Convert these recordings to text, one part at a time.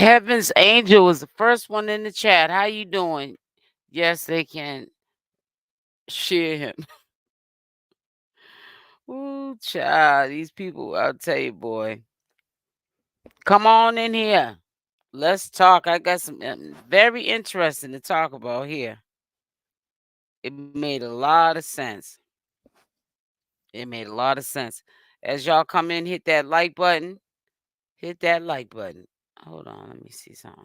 Heaven's Angel was the first one in the chat. How you doing? Yes, they can share him. Ooh, child, these people, I'll tell you, boy. Come on in here. Let's talk. I got some very interesting to talk about here. It made a lot of sense. It made a lot of sense. As y'all come in, hit that like button. Hit that like button. Hold on, let me see something.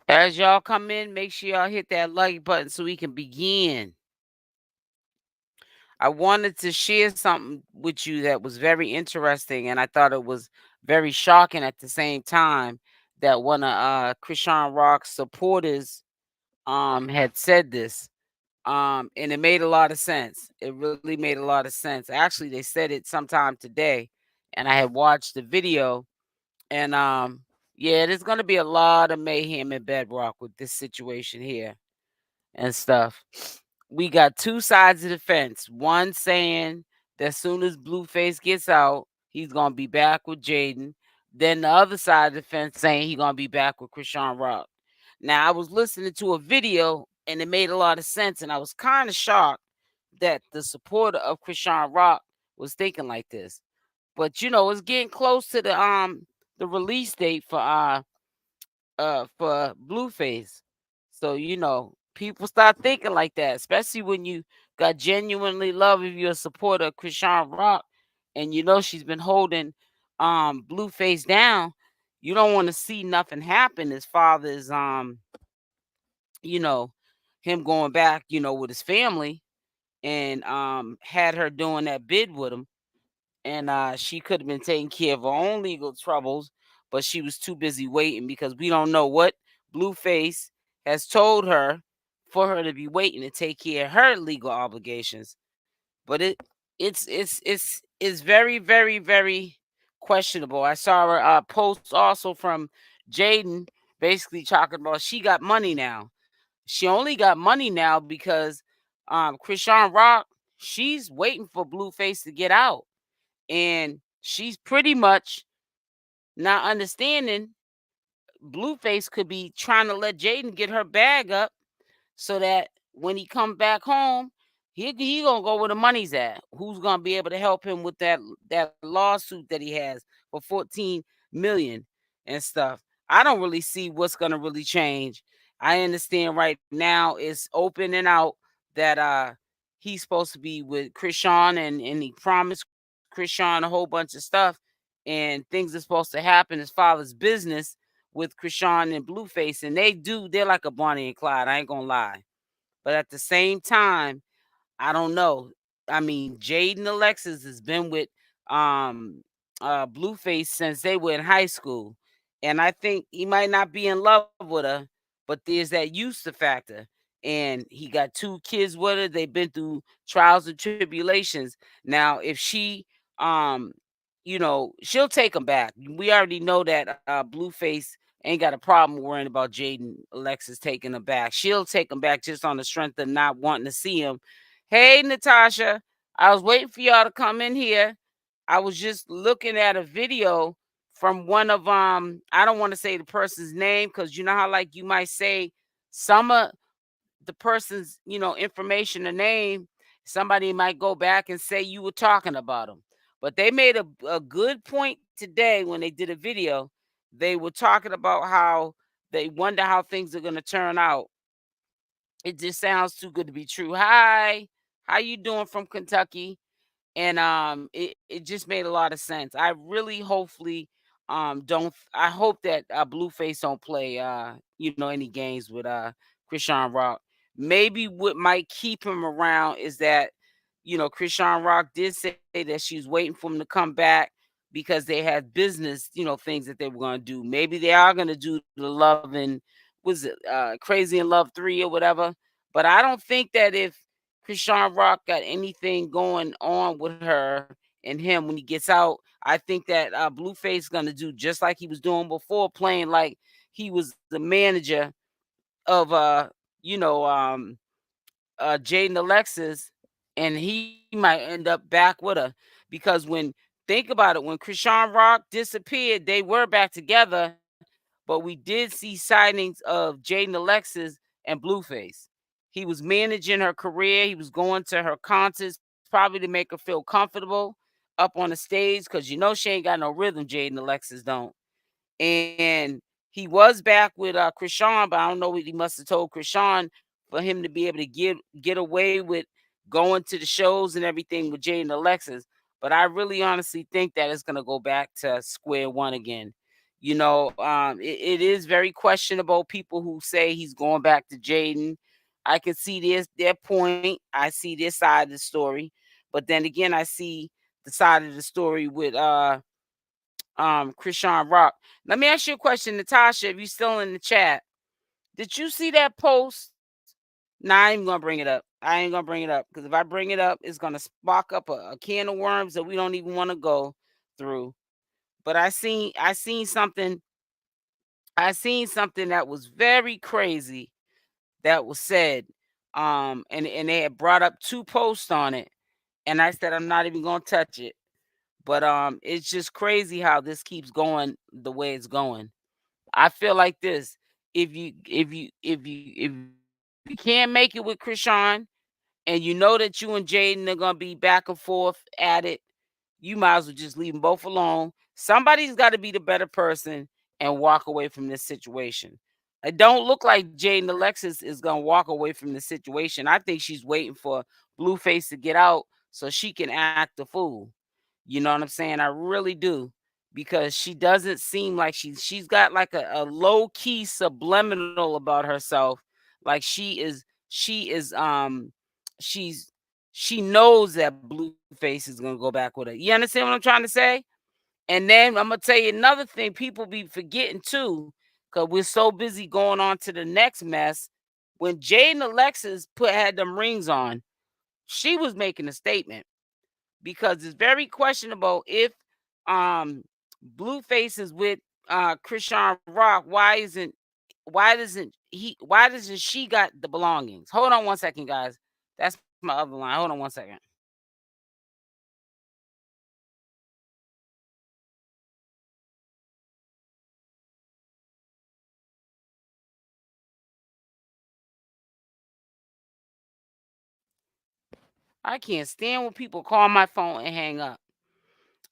As y'all come in, make sure y'all hit that like button so we can begin. I wanted to share something with you that was very interesting, and I thought it was very shocking at the same time that one of Chrisean Rock's supporters had said this. And it made a lot of sense. It really made a lot of sense. Actually, they said it sometime today, and I had watched the video, and yeah, there's gonna be a lot of mayhem in Bedrock with this situation here and stuff. We got two sides of the fence. One saying that as soon as Blueface gets out, he's gonna be back with Jaidyn. Then the other side of the fence saying he's gonna be back with Chrisean Rock. Now I was listening to a video and it made a lot of sense, and I was kind of shocked that the supporter of Chrisean Rock was thinking like this. But it's getting close to the release date for Blueface. So, people start thinking like that, especially when you got genuinely love if you're a supporter of Chrisean Rock and she's been holding Blueface down. You don't want to see nothing happen as far as you know, him going back, with his family and had her doing that bid with him, and she could have been taking care of her own legal troubles, but she was too busy waiting because we don't know what Blueface has told her for her to be waiting to take care of her legal obligations. But it's very, very, very questionable. I saw her post also from Jaidyn, basically talking about she got money now. She only got money now because Chrisean Rock, she's waiting for Blueface to get out, and she's pretty much not understanding Blueface could be trying to let Jaidyn get her bag up so that when he come back home, he gonna go where the money's at. Who's gonna be able to help him with that lawsuit that he has for 14 million and stuff? I don't really see what's gonna really change. I understand right now it's open and out that he's supposed to be with Chrisean, and he promised Chrisean a whole bunch of stuff, and things are supposed to happen as far as business with Chrisean and Blueface, and they're like a Bonnie and Clyde. I ain't gonna lie. But at the same time, I don't know. I mean, Jaidyn Alexis has been with Blueface since they were in high school. And I think he might not be in love with her, but there's that Eusta factor. And he got two kids with her. They've been through trials and tribulations. Now, if she she'll take him back. We already know that Blueface ain't got a problem worrying about Jaidyn Alexis taking him back. She'll take him back just on the strength of not wanting to see him. Hey, Natasha, I was waiting for y'all to come in here. I was just looking at a video from one of I don't want to say the person's name because you know how like you might say some of the person's information or name, somebody might go back and say you were talking about them. But they made a good point today when they did a video. They were talking about how they wonder how things are going to turn out. It just sounds too good to be true. Hi, how you doing from Kentucky? And it just made a lot of sense. I really hopefully don't I hope that Blueface don't play any games with Chrisean Rock. Maybe what might keep him around is that Chrisean Rock did say that she's waiting for him to come back because they had business things that they were going to do. Maybe they are going to do the Love and was it Crazy in Love 3 or whatever. But I don't think that if Chrisean Rock got anything going on with her and him when he gets out, I think that Blueface gonna do just like he was doing before, playing like he was the manager of you know Jaidyn Alexis, and he might end up back with her because when think about it, when Chrisean Rock disappeared, they were back together, but we did see sightings of Jaidyn Alexis and Blueface. He was managing her career. He was going to her concerts probably to make her feel comfortable up on the stage because you know she ain't got no rhythm. Jaidyn Alexis don't. And he was back with Chrisean, but I don't know what he must have told Chrisean for him to be able to get away with going to the shows and everything with Jaidyn Alexis. But I really honestly think that it's gonna go back to square one again. It is very questionable. People who say he's going back to Jaidyn, I can see their point. I see their side of the story, but then again, I see the side of the story with Chrisean Rock. Let me ask you a question, Natasha, if you still in the chat. Did you see that post? Nah, I ain't gonna bring it up. I ain't gonna bring it up because if I bring it up, it's gonna spark up a can of worms that we don't even want to go through. But I seen something that was very crazy that was said. And they had brought up two posts on it, and I said I'm not even gonna touch it. But it's just crazy how this keeps going the way it's going. I feel like this. If you can't make it with Chrisean and you know that you and Jaidyn are gonna be back and forth at it, you might as well just leave them both alone. Somebody's got to be the better person and walk away from this situation. It don't look like Jaidyn Alexis is gonna walk away from the situation. I think she's waiting for Blueface to get out so she can act a fool. You know what I'm saying? I really do. Because she doesn't seem like she's got like a low key subliminal about herself. Like she's she knows that Blueface is gonna go back with her. You understand what I'm trying to say? And then I'm gonna tell you another thing people be forgetting too, because we're so busy going on to the next mess. When Jaidyn Alexis had them rings on, she was making a statement because it's very questionable if um Blueface is with Chrisean Rock. Why doesn't she got the belongings? Hold on one second, guys. That's my other line. Hold on one second. I can't stand when people call my phone and hang up.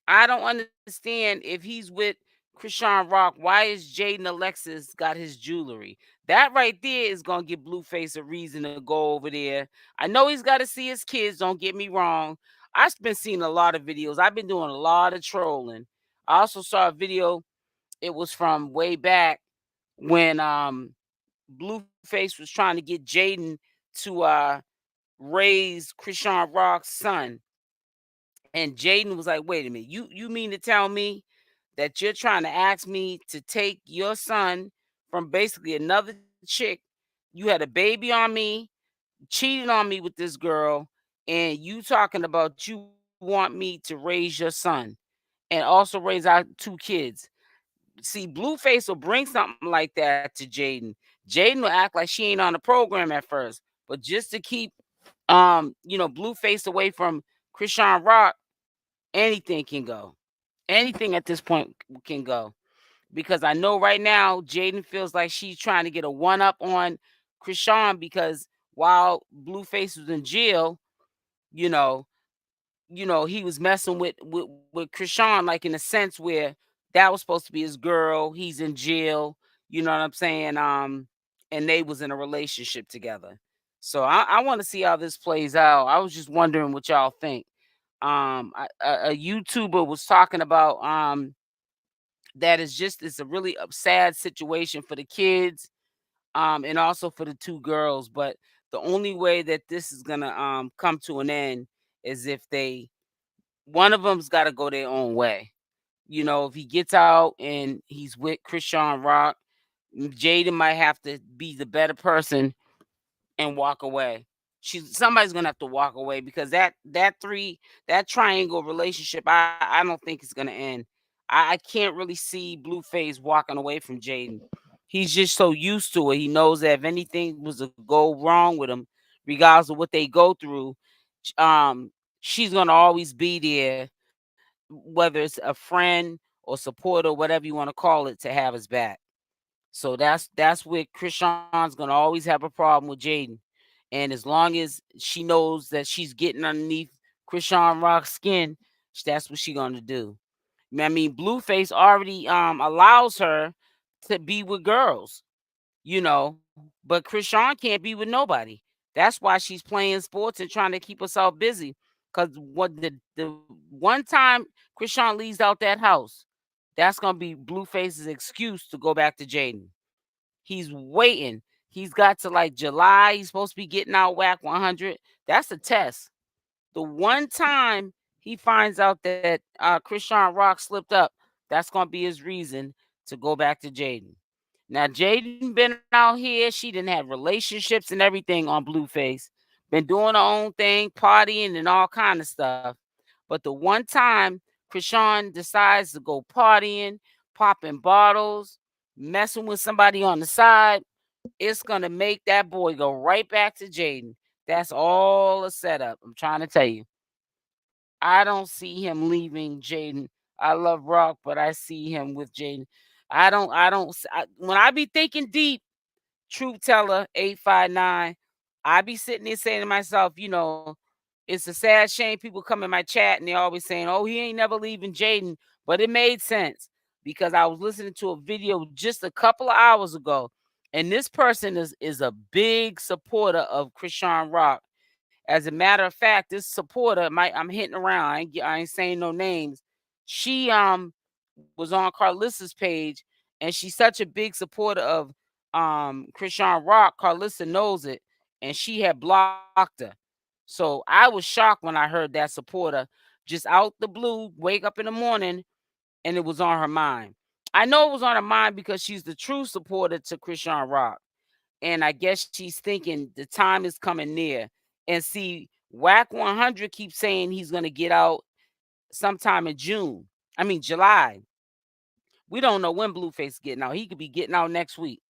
I don't understand if he's with Chrisean Rock. Why is Jaidyn Alexis got his jewelry? That right there is gonna give Blueface a reason to go over there. I know he's got to see his kids. Don't get me wrong. I've been seeing a lot of videos. I've been doing a lot of trolling. I also saw a video. It was from way back when Blueface was trying to get Jaidyn to raise Chrisean Rock's son. And Jaidyn was like, "Wait a minute, you mean to tell me that you're trying to ask me to take your son from basically another chick? You had a baby on me, cheated on me with this girl, and you talking about you want me to raise your son and also raise our two kids." See, Blueface will bring something like that to Jaidyn. Jaidyn will act like she ain't on the program at first, but just to keep Blueface away from Chrisean Rock, anything can go. Anything at this point can go. Because I know right now Jaidyn feels like she's trying to get a one up on Chrisean because while Blueface was in jail, you know, he was messing with Chrisean, like in a sense where that was supposed to be his girl. He's in jail. You know what I'm saying? And they was in a relationship together. So I want to see how this plays out. I was just wondering what y'all think. A YouTuber was talking about that is just it's a really sad situation for the kids, and also for the two girls. But the only way that this is gonna come to an end is if they one of them's got to go their own way. If he gets out and he's with Chrisean Rock, Jaidyn might have to be the better person and walk away. Somebody's gonna have to walk away because that triangle relationship, I don't think it's gonna end. I can't really see Blueface walking away from Jaidyn. He's just so used to it. He knows that if anything was to go wrong with him regardless of what they go through. Um, she's gonna always be there, whether it's a friend or supporter, whatever you want to call it, to have his back. So that's where Chrisean's gonna always have a problem with Jaidyn. And as long as she knows that she's getting underneath Chrisean Rock's skin, that's what she's gonna do. I mean, Blueface already allows her to be with girls, but Chrisean can't be with nobody. That's why she's playing sports and trying to keep herself busy. Cause what the one time Chrisean leaves out that house, that's gonna be Blueface's excuse to go back to Jaidyn. He's waiting. He's got to like July. He's supposed to be getting out Wack 100. That's a test. The one time he finds out that Chrisean Rock slipped up, that's gonna be his reason to go back to Jaidyn. Now Jaidyn been out here. She didn't have relationships and everything on Blueface. Been doing her own thing, partying and all kind of stuff. But the one time Chrisean decides to go partying, popping bottles, messing with somebody on the side, it's gonna make that boy go right back to Jaidyn. That's all a setup. I'm trying to tell you. I don't see him leaving Jaidyn. I love Rock, but I see him with Jaidyn. When I be thinking deep, Truth Teller 859, I be sitting there saying to myself, it's a sad shame people come in my chat and they always saying, oh, he ain't never leaving Jaidyn. But it made sense because I was listening to a video just a couple of hours ago, and this person is a big supporter of Chrisean Rock. As a matter of fact, this supporter, I'm hitting around. I ain't saying no names. She was on Carlissa's page, and she's such a big supporter of Chrisean Rock. Carlissa knows it, and she had blocked her. So I was shocked when I heard that supporter just out the blue wake up in the morning and it was on her mind. I know it was on her mind because she's the true supporter to Chrisean Rock. And I guess she's thinking the time is coming near. And see, Wack 100 keeps saying he's going to get out sometime in June. I mean, July. We don't know when Blueface getting out. He could be getting out next week.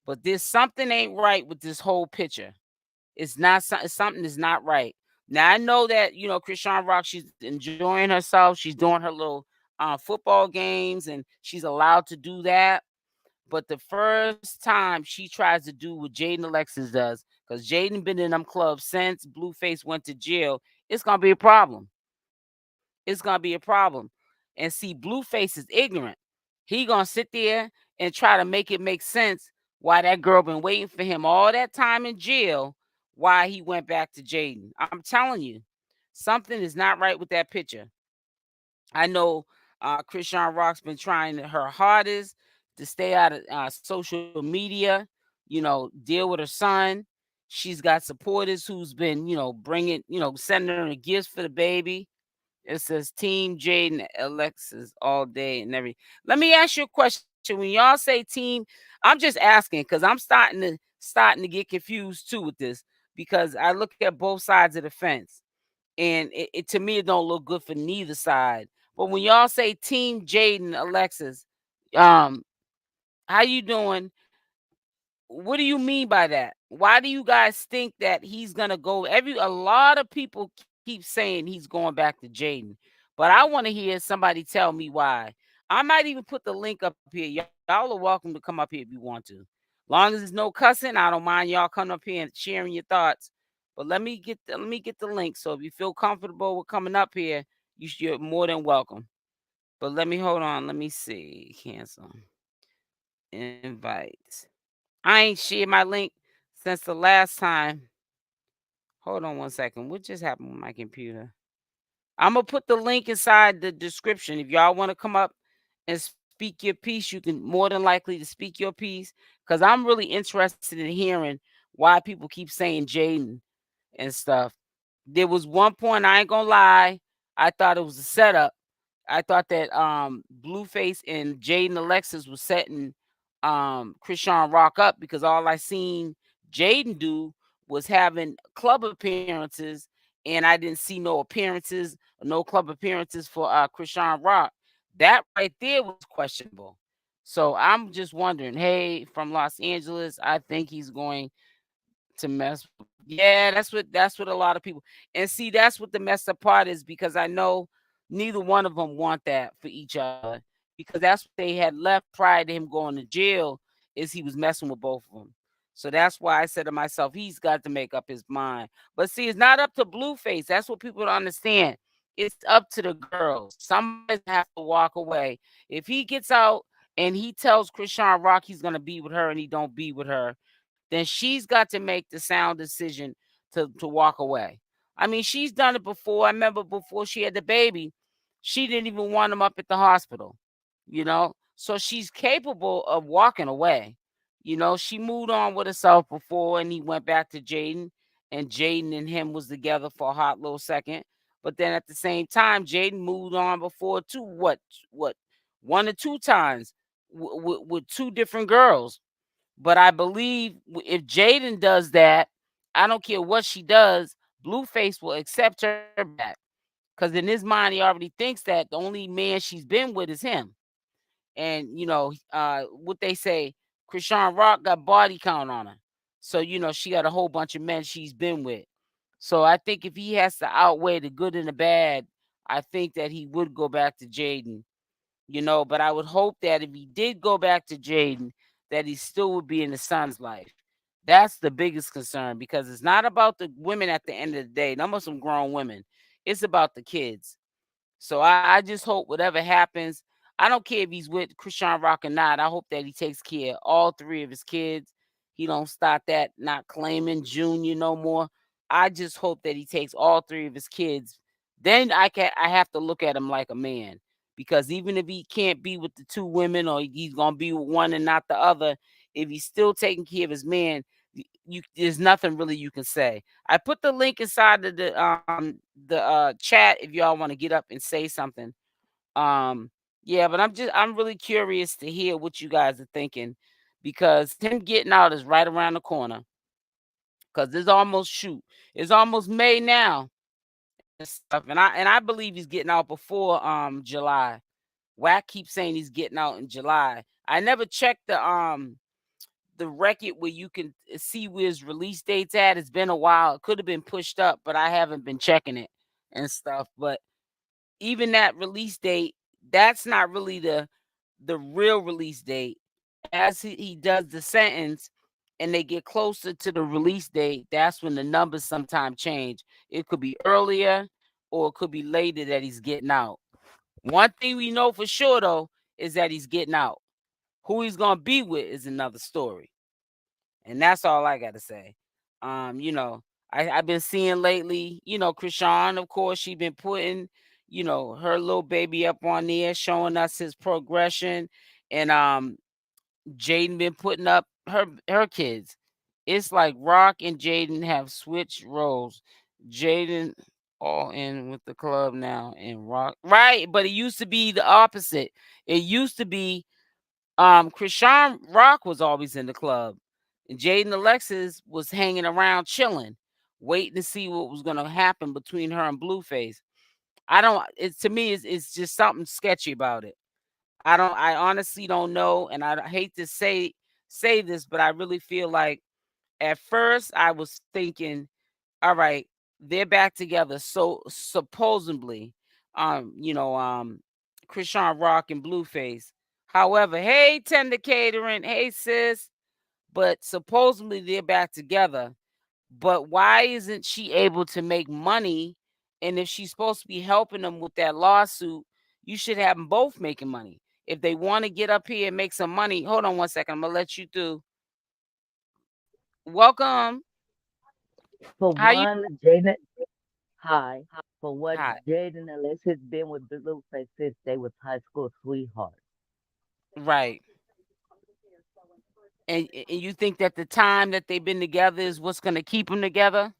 But there's something ain't right with this whole picture. Something is not right. Now I know that Chrisean Rock, she's enjoying herself. She's doing her little football games, and she's allowed to do that. But the first time she tries to do what Jaidyn Alexis does, because Jaidyn been in them clubs since Blueface went to jail, it's gonna be a problem. It's gonna be a problem. And see, Blueface is ignorant. He gonna sit there and try to make it make sense why that girl been waiting for him all that time in jail, why he went back to Jaidyn. I'm telling you, something is not right with that picture. I know Chrisean Rock's been trying her hardest to stay out of social media, deal with her son. She's got supporters who's been, bringing, sending her gifts for the baby. It says Team Jaidyn Alexis all day and every. Let me ask you a question. When y'all say team, I'm just asking because I'm starting to get confused too with this because I look at both sides of the fence and to me it don't look good for neither side. But when y'all say Team Jaidyn Alexis, um, how you doing? What do you mean by that? Why do you guys think that he's gonna go? A lot of people keep saying he's going back to Jaidyn, but I want to hear somebody tell me why. I might even put the link up here. Y'all are welcome to come up here if you want to. Long as there's no cussing, I don't mind y'all coming up here and sharing your thoughts. But let me get the link. So if you feel comfortable with coming up here, you're more than welcome. But let me hold on. Let me see. Cancel invite. I ain't shared my link since the last time. Hold on one second. What just happened with my computer? I'm gonna put the link inside the description. If y'all want to come up and speak your piece, you can more than likely to speak your piece because I'm really interested in hearing why people keep saying Jaidyn and stuff. There was one point, I ain't gonna lie, I thought it was a setup. I thought that Blueface and Jaidyn Alexis was setting Chrisean Rock up because all I seen Jaidyn do was having club appearances, and I didn't see no appearances, no club appearances for Chrisean Rock. That right there was questionable. So I'm just wondering, hey, from Los Angeles, I think he's going to mess with. Yeah, that's what a lot of people. And see, that's what the messed up part is, because I know neither one of them want that for each other, because that's what they had left prior to him going to jail, is he was messing with both of them. So that's why I said to myself, he's got to make up his mind. But see, it's not up to Blueface. That's what people don't understand. It's up to the girls. Somebody's gonna have to walk away. If he gets out and he tells Chrisean Rock he's gonna be with her and he don't be with her, then she's got to make the sound decision to walk away. I mean, she's done it before. I remember before she had the baby, she didn't even want him up at the hospital, you know? So she's capable of walking away. You know, she moved on with herself before and he went back to Jaidyn, and Jaidyn and him was together for a hot little second. But then at the same time, Jaidyn moved on before too. What, one or two times with two different girls. But I believe if Jaidyn does that, I don't care what she does, Blueface will accept her back. Because in his mind, he already thinks that the only man she's been with is him. And, what they say, Chrisean Rock got body count on her. So, she got a whole bunch of men she's been with. So I think if he has to outweigh the good and the bad, I think that he would go back to Jaidyn. But I would hope that if he did go back to Jaidyn, that he still would be in his son's life. That's the biggest concern, because it's not about the women at the end of the day. Them are some grown women. It's about the kids. So I just hope whatever happens, I don't care if he's with Chrisean Rock or not. I hope that he takes care of all three of his kids. He don't start that not claiming Junior no more. I just hope that he takes all three of his kids. Then I have to look at him like a man. Because even if he can't be with the two women, or he's gonna be with one and not the other, if he's still taking care of his man, there's nothing really you can say. I put the link inside of the chat if y'all want to get up and say something. Um yeah, but I'm really curious to hear what you guys are thinking, because him getting out is right around the corner. Cause it's almost May now and stuff. And I believe he's getting out before July. Wack keeps saying he's getting out in July. I never checked the record where you can see where his release date's at. It's been a while. It could have been pushed up, but I haven't been checking it and stuff. But even that release date, that's not really the real release date. As he does the sentence and they get closer to the release date, that's when the numbers sometimes change. It could be earlier or it could be later that he's getting out. One thing we know for sure though is that he's getting out. Who he's gonna be with is another story. And that's all I got to say. You know, I've been seeing lately, Chrisean, of course, she been putting, her little baby up on there, showing us his progression. And Jaidyn been putting up her kids. It's like Rock and Jaidyn have switched roles. Jaidyn all in with the club now, and Rock, right? But it used to be the opposite. It used to be Chrisean Rock was always in the club, and Jaidyn Alexis was hanging around chilling, waiting to see what was gonna happen between her and Blueface. I don't it's to me it's just something sketchy about it. I honestly don't know, and I hate to say this, but I really feel like at first I was thinking, all right, they're back together. So supposedly, Chrisean Rock and Blueface. However, hey, Tender Catering, hey sis, but supposedly they're back together. But why isn't she able to make money? And if she's supposed to be helping them with that lawsuit, you should have them both making money. If they want to get up here and make some money, hold on one second. I'm gonna let you through. Welcome. For How you? one, Jaden, hi. For what Hi. Jaden Alexis been with Blueface since they was high school sweethearts. Right. And you think that the time that they've been together is what's going to keep them together?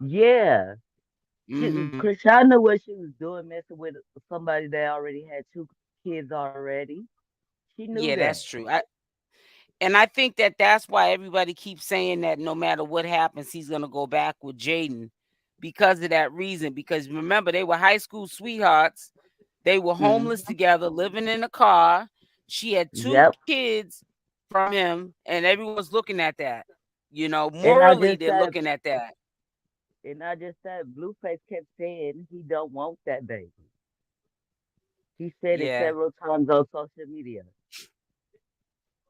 Yeah. Hmm. Chrisean knew what she was doing, messing with somebody that already had two kids already. She knew Yeah, that. that's true. And I think that that's why everybody keeps saying that no matter what happens, he's going to go back with Jaidyn, because of that reason. Because remember, they were high school sweethearts. They were homeless Hmm. together, living in a car. She had two Yep. kids from him, and everyone's looking at that. And I Morally, just they're said, looking at that. Blueface kept saying he don't want that baby. He said it Yeah. several times on social media.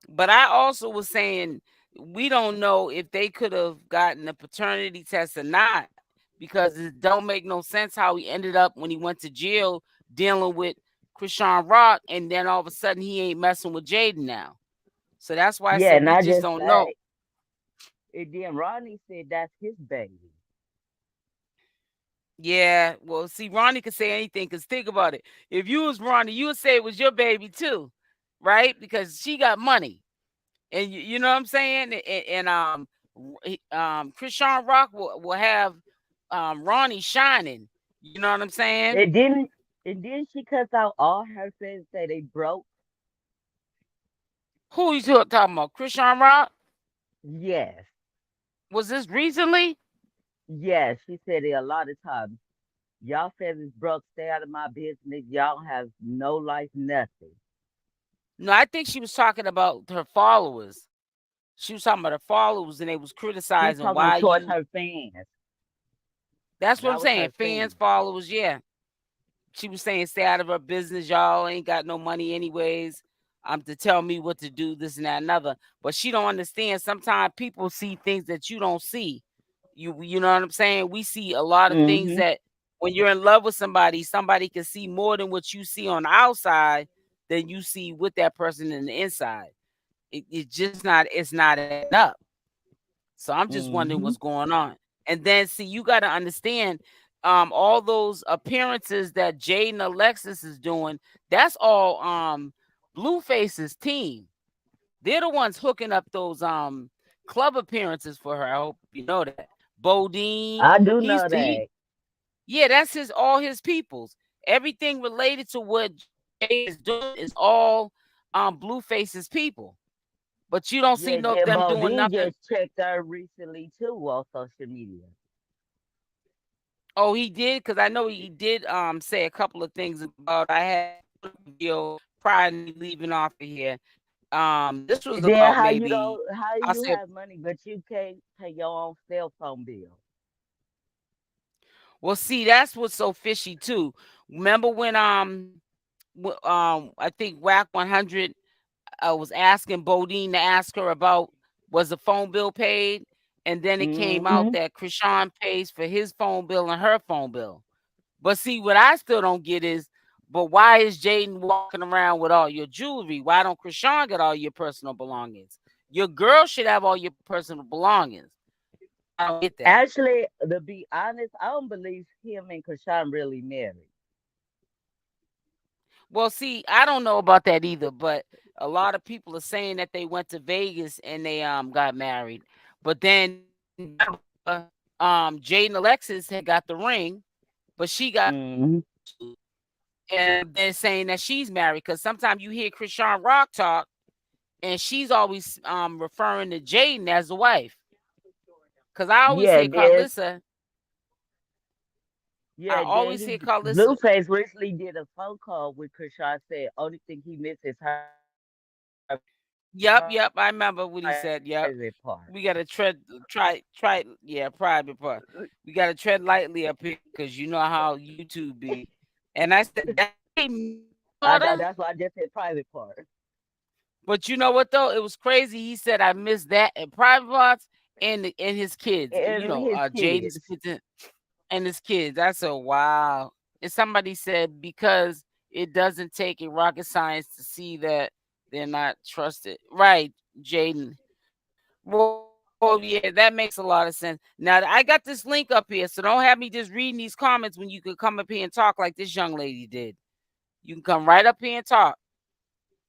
But I also was saying we don't know if they could have gotten a paternity test or not because it don't make no sense how he ended up when he went to jail dealing with Chrisean Rock and then all of a sudden he ain't messing with Jaidyn now. So that's why I Yeah, said and we I just just don't know. said, and then Ronnie said that's his baby. Yeah, well, see, Ronnie could say anything because think about it. If you was Ronnie, you would say it was your baby too, right? Because she got money. And you know what I'm saying? Chrisean Rock will have Ronnie shining. You know what I'm saying? And then she cuts out all her friends, say they broke. Who you talking about? Chrisean Rock? Yes, Was this recently? yes, she said it a lot of times. Y'all feathers broke, stay out of my business. Y'all have no life, nothing. No, I think she was talking about her followers. She was talking about her followers, and they was She's criticizing talking why towards you. her fans. That's what I'm That was saying. her Fans, fans. followers, yeah. She was saying stay out of her business, y'all ain't got no money anyways. To tell me what to do, this and that, and other. But she don't understand. Sometimes people see things that you don't see. You know what I'm saying? We see a lot of things Hmm. that when you're in love with somebody, somebody can see more than what you see on the outside than you see with that person in the inside. It's just not, it's not adding up. So I'm just wondering Hmm. what's going on. And then see, you got to understand, all those appearances that Jaidyn Alexis is doing, that's all Blueface's team. They're the ones hooking up those club appearances for her. I hope you know that. Bodine, I do he's know he that. yeah, that's his all his peoples. Everything related to what Jay is doing is all Blueface's people. But you don't see Yes, no and them doing Bodine nothing. just checked her recently too on social media. Oh, he did because I know he did say a couple of things about. I had pulled up a video prior to me leaving off of here. This was And then about maybe how I you said, have money but you can't pay your own cell phone bill? well, see, that's what's so fishy too. Remember when I think Wack 100 was asking Bodine to ask her about was the phone bill paid, and then it came out Hmm. that Chrisean pays for his phone bill and her phone bill. But see, what I still don't get is, but why is Jaidyn walking around with all your jewelry? Why don't Chrisean get all your personal belongings? Your girl should have all your personal belongings. I don't get that. Actually, to be honest, I don't believe him and Krishan really married. Well, see, I don't know about that either, but a lot of people are saying that they went to Vegas and they got married. But then remember, Jaidyn Alexis had got the ring, but she got Hmm. married too. And they're saying that she's married because sometimes you hear Chrisean Rock talk and she's always referring to Jaden as the wife. Cause I always Yeah, hear then Carlissa. I yeah, then always he hear Carlissa. Blueface recently did a phone call with Krishan. Said only thing he misses her private part. Yep. I remember what he said. Yep. We gotta try. Yeah, private part. We gotta tread lightly up here because you know how YouTube be. And I said, "Dang, I know daughter." that's why I just said private part. But you know what though? It was crazy. He said I missed that in private parts and his kids. You And know, his Jaden's kids. kids and his kids. I said, wow. And somebody said because it doesn't take a rocket science to see that they're not trusted. Right, Jaden. Well, yeah, that makes a lot of sense. Now I got this link up here, so don't have me just reading these comments when you could come up here and talk like this young lady did. You can come right up here and talk.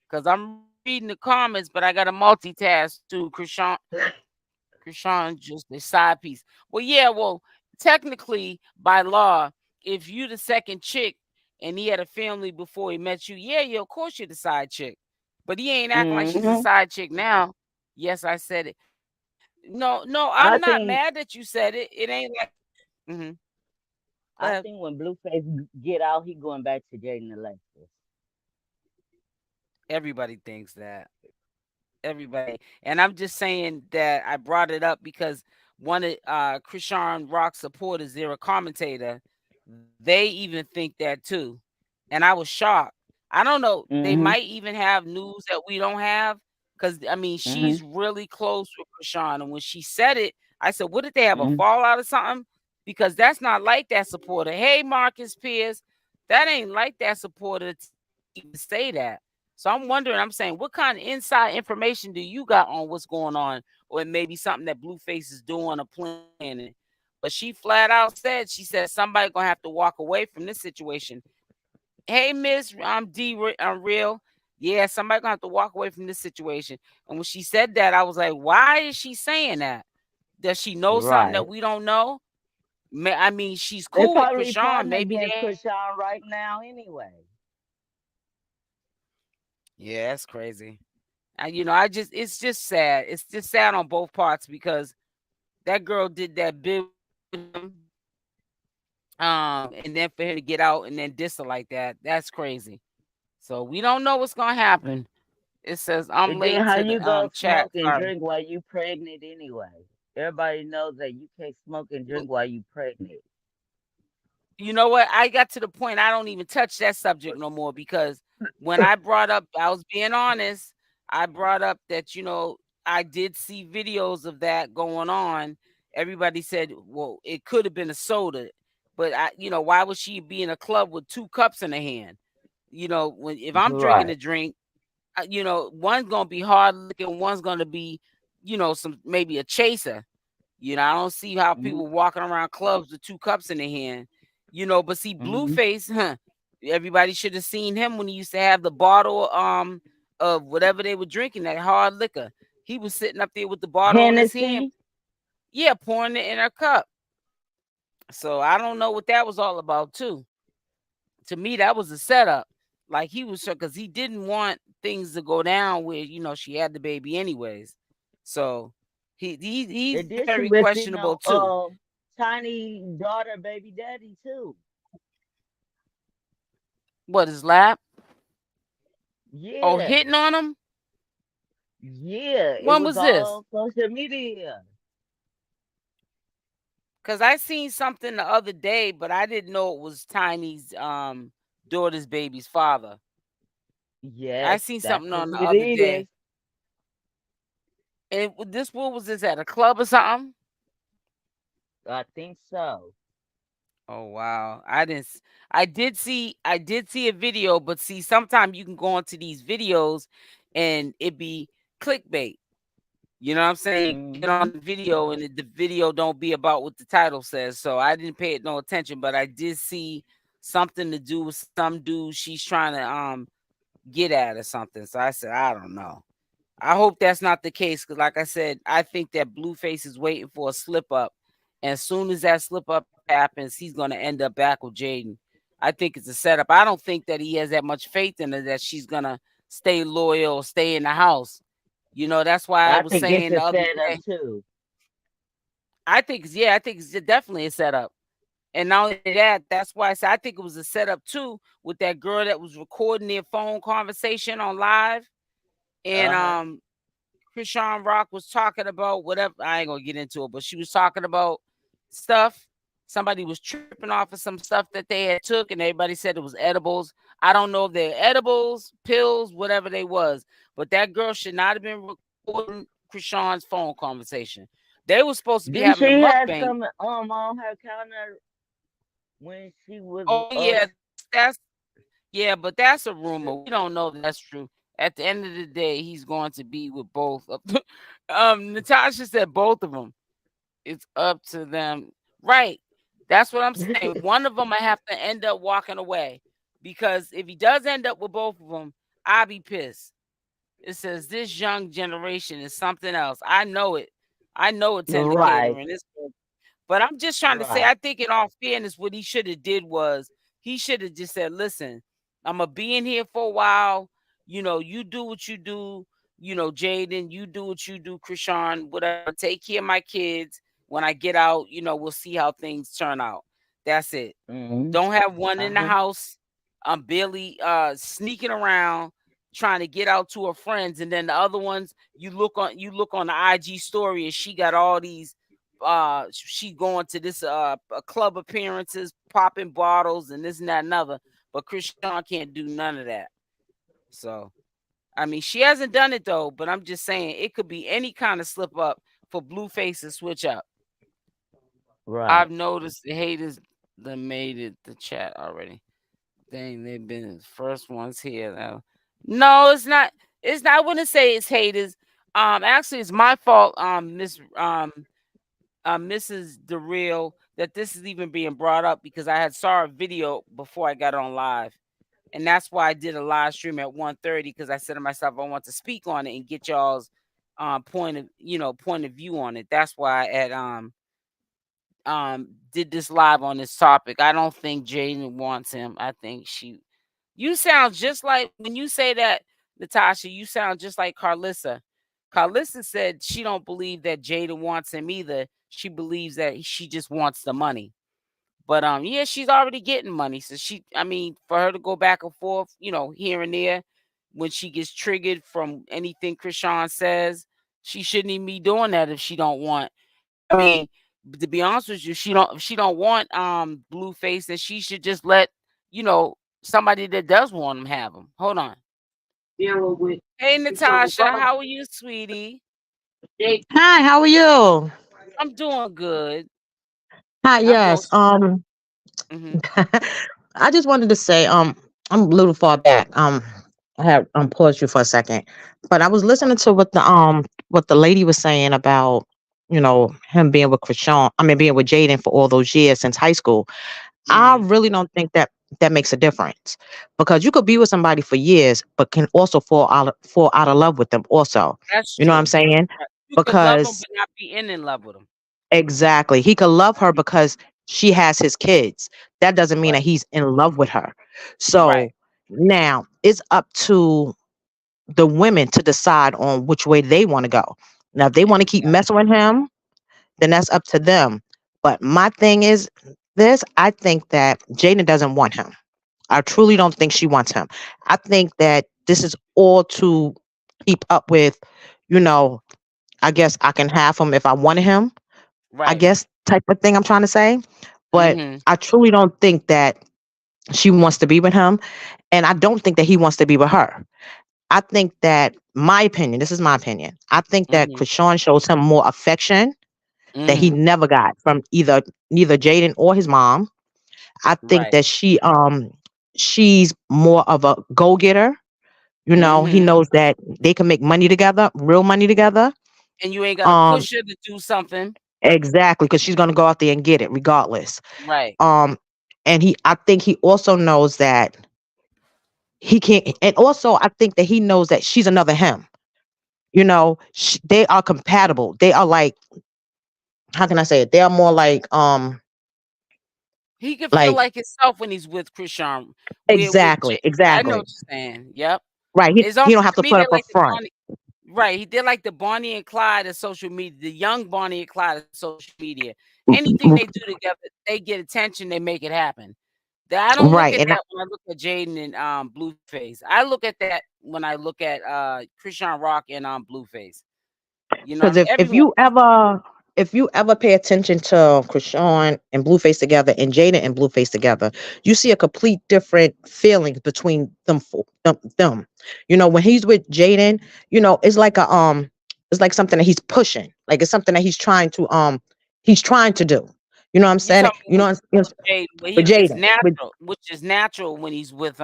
Cause I'm reading the comments, but I got to multitask too. Krishan just a side piece. Well, yeah, well, technically by law, if you the second chick and he had a family before he met you, yeah, of course you're the side chick. But he ain't acting like she's a Hmm. side chick now. Yes, I said it. No, I'm I not mad think that you said it. It ain't like. Hmm. Go I ahead. think when Blueface get out, he going back to Jaden Alexis. Everybody thinks that. everybody. And I'm just saying that I brought it up because one of Chrisean Rock supporters, they're a commentator. They even think that too. And I was shocked. I don't know. They Mhm. might even have news that we don't have. Cause I mean, Mhm. she's really close with Chrisean. And when she said it, I said, what did they have a Mhm. fallout or something? Because that's not like that supporter. Hey, Marcus Pierce, that ain't like that supporter to even say that. So I'm wondering, I'm saying, what kind of inside information do you got on what's going on? Or it may be something that Blueface is doing or planning. But she flat out said, she said, somebody gonna have to walk away from this situation. Hey, Miss, I'm I'm real. Yeah, somebody gonna have to walk away from this situation. And when she said that, I was like, why is she saying that? Does she know something that Right. we don't know? I mean, she's They cool with probably Krishan. plotting Maybe against they. Chrisean right now anyway. Yeah, that's crazy. I just it's just sad. It's just sad on both parts because that girl did that bid with him, and then for him to get out and then diss her like that, that's crazy. So we don't know what's gonna happen. It says I'm And then late how to you the go chat. smoke and Sorry. drink while you pregnant anyway? Everybody knows that you can't smoke and drink while you pregnant. You know what? I got to the point I don't even touch that subject no more because when I brought up, I was being honest. I brought up that I did see videos of that going on. Everybody said, "Well, it could have been a soda," but why would she be in a club with two cups in her hand? When if I'm drinking Right. a drink, one's gonna be hard liquor, one's gonna be, some maybe a chaser. I don't see how Mhm. people walking around clubs with two cups in their hand. But see, Mhm. Blueface, huh? Everybody should have seen him when he used to have the bottle of whatever they were drinking, that hard liquor. He was sitting up there with the bottle in his hand, Hennessy. yeah, pouring it in her cup. So I don't know what that was all about, too. To me, that was a setup. Like he was sure because he didn't want things to go down where she had the baby anyways. So he's And then she very been sitting questionable on too. tiny daughter baby daddy too. What his lap? Oh, Yeah. hitting on him? Yeah. It When was was all this? on social media. Because I seen something the other day, but I didn't know it was Tiny's daughter's baby's father. I Yes, seen that's something on who the it other is. day. And this what was this at a club or something? I think so. Oh wow. I did see a video, but see sometimes you can go into these videos and it be clickbait. You know what I'm saying? You get on Mhm. the video and the video don't be about what the title says. So I didn't pay it no attention, but I did see something to do with some dude she's trying to get at or something. So I said, I don't know. I hope that's not the case because, like I said, I think that Blueface is waiting for a slip up. And as soon as that slip up happens, he's going to end up back with Jaidyn. I think it's a setup. I don't think that he has that much faith in her that she's going to stay loyal, stay in the house. That's why I I was think it's saying a the other setup day. too. I think it's definitely a setup. And not only that, that's why I said I think it was a setup too with that girl that was recording their phone conversation on live. And Uh-huh. Chrisean Rock was talking about whatever. I ain't gonna get into it, but she was talking about stuff. Somebody was tripping off of some stuff that they had took, and everybody said it was edibles. I don't know if they're edibles, pills, whatever they was, but that girl should not have been recording Krishan's phone conversation. They were supposed to be Didn't having a she have mukbang. some on her counter when she was Oh yeah, that's but that's a rumor. We don't know if that's true. At the end of the day, he's going to be with both of them. Natasha said both of them. It's up to them. Right. That's what I'm saying. One of them I have to end up walking away because if he does end up with both of them, I'll be pissed. It says this young generation is something else. I know it. I know it's Right, indicator in this. But I'm just trying to say, right. I think in all fairness, what he should have did was he should have just said, listen, I'm gonna be in here for a while. You do what you do. Jaidyn, you do what you do, Krishan, whatever. Take care of my kids. When I get out, we'll see how things turn out. That's it. Mhm. Don't have one in the Uh-huh. house. I'm barely sneaking around, trying to get out to her friends, and then the other ones you look on the IG story, and she got all these. She going to this club appearances, popping bottles, and this and that, and another. But Chrisean can't do none of that. So I mean, she hasn't done it though. But I'm just saying it could be any kind of slip up for Blueface to switch up. Right. I've noticed the haters that made it the chat already. Dang, they've been the first ones here now. No, it's not. It's not. I wouldn't say it's haters. Actually, it's my fault. Mrs. DeReal, that this is even being brought up because I had saw a video before I got on live, and that's why I did a live stream at 1:30 because I said to myself I want to speak on it and get y'all's point of view on it. That's why I had did this live on this topic. I don't think Jaden wants him. I think she you sound just like when you say that, Natasha, you sound just like Carlissa. Carlissa said she don't believe that Jaden wants him either. She believes that she just wants the money. But yeah, she's already getting money. So I mean, for her to go back and forth, here and there when she gets triggered from anything Chrisean says, she shouldn't even be doing that if she don't want. I mean, to be honest with you, she don't want Blueface, and she should just let, somebody that does want him have him. Hold on. Hey Natasha, how are you, sweetie? Hi, how are you? I'm doing good. Hi, I know. yes. Mm-hmm. I just wanted to say, I'm a little far back. I have paused you for a second, but I was listening to what the lady was saying about, him being with Krishan. I mean, being with Jaden for all those years since high school. I Mm-hmm. really don't think that makes a difference because you could be with somebody for years, but can also fall out of love with them. Also, That's you know what I'm true. saying? Right. You could love him Because but not be in love with him. exactly. He could love her Mhm. because she has his kids. That doesn't mean that Right. he's in love with her. Right. So now it's up to the women to decide on which way they want to go. Now, if they want to keep Exactly. messing with him, then that's up to them. But my thing is this, I think that Jaden doesn't want him. I truly don't think she wants him. I think that this is all to keep up with, you know, I guess I can have him if I wanted him, I Right. guess, type of thing I'm trying to say. But Mm-hmm. I truly don't think that she wants to be with him. And I don't think that he wants to be with her. I think that my opinion, this is my opinion. I think that Mm-hmm. Krishan shows him more affection that he Mm-hmm. never got from neither Jaden or his mom. I think Right. that she's more of a go-getter. He Mm-hmm. knows that they can make money together, real money together. And you ain't gotta Um, push her to do something. exactly, because she's gonna go out there and get it regardless. Right. Um, and I think he also knows that he can't, and also I think that he knows that she's another him. They are compatible. They are like, how can I say it? They are more He can feel like like himself when he's with Krishan. With exactly, Jay. I know exactly. what you're saying. Yep. Right. It's He almost don't have to to me put they're up a like the front. Bonnie. Right. He did like the Bonnie and Clyde of social media, the young Bonnie and Clyde of social media. Anything they do together, they get attention, they make it happen. I don't look Right. at And that when I look at Jaden and Blueface. I look at that when I look at Chrisean Rock and Blueface. You know what I because mean? Everyone. if you ever pay attention to Krishan and Blueface together and Jada and Blueface together, you see a complete different feelings between them. When he's with Jaden, it's like something that he's pushing. Like it's something that he's trying to do. You know what I'm You saying? talking about with Jaden, where With it's Jaden, with natural, which is natural when he's with